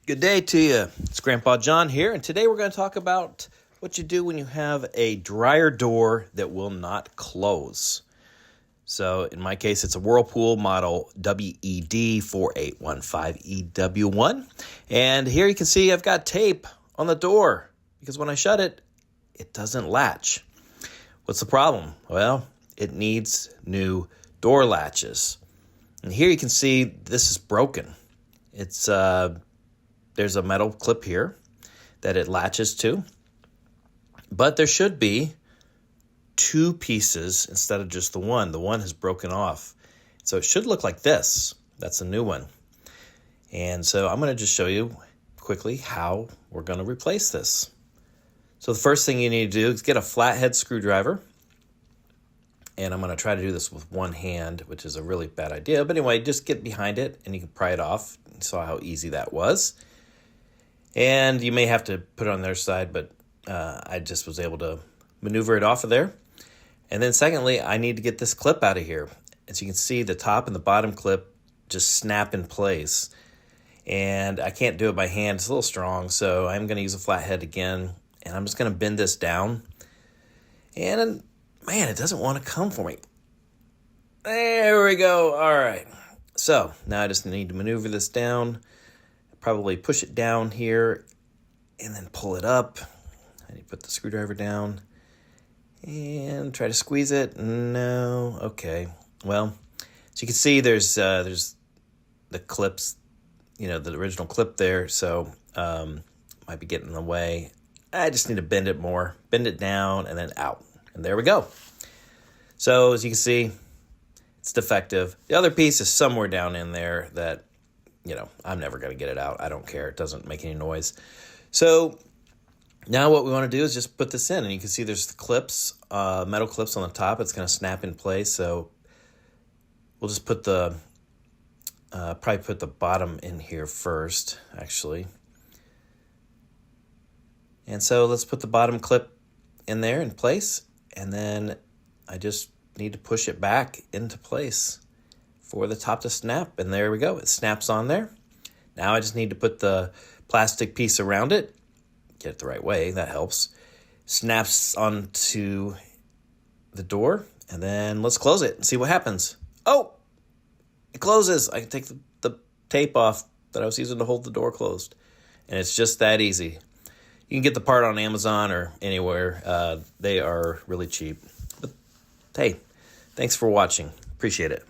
Good day to you. It's Grandpa John here, and today we're going to talk about what you do when you have a dryer door that will not close. So in my case, it's a Whirlpool model WED4815EW1. And here you can see I've got tape on the door because when I shut it, it doesn't latch. What's the problem? Well, it needs new door latches. And here you can see this is broken. It's there's a metal clip here that it latches to, but there should be two pieces instead of just the one. The one has broken off. So it should look like this. That's a new one. And so I'm going to just show you quickly how we're going to replace this. So the first thing you need to do is get a flathead screwdriver. And I'm going to try to do this with one hand, which is a really bad idea. But anyway, just get behind it and you can pry it off. You saw how easy that was. And you may have to put it on their side, but I just was able to maneuver it off of there. And then secondly, I need to get this clip out of here. As you can see, the top and the bottom clip just snap in place. And I can't do it by hand. It's a little strong, so I'm going to use a flathead again. And I'm just going to bend this down. And man, it doesn't want to come for me. There we go. All right. So now I just need to maneuver this down. Probably push it down here and then pull it up. I need to put the screwdriver down and try to squeeze it. No. Okay. Well, so you can see there's the clips, the original clip there. So might be getting in the way. I just need to bend it more, bend it down and then out. And there we go. So as you can see, it's defective. The other piece is somewhere down in there that, I'm never going to get it out. I don't care. It doesn't make any noise. So now what we want to do is just put this in. And you can see there's the clips, metal clips on the top. It's going to snap in place. So we'll just put probably put the bottom in here first, actually. And so let's put the bottom clip in there in place. And then I just need to push it back into place for the top to snap. And there we go. It snaps on there. Now I just need to put the plastic piece around it. Get it the right way. That helps. Snaps onto the door. And then let's close it and see what happens. Oh, it closes. I can take the tape off that I was using to hold the door closed. And it's just that easy. You can get the part on Amazon or anywhere. They are really cheap. But hey, thanks for watching. Appreciate it.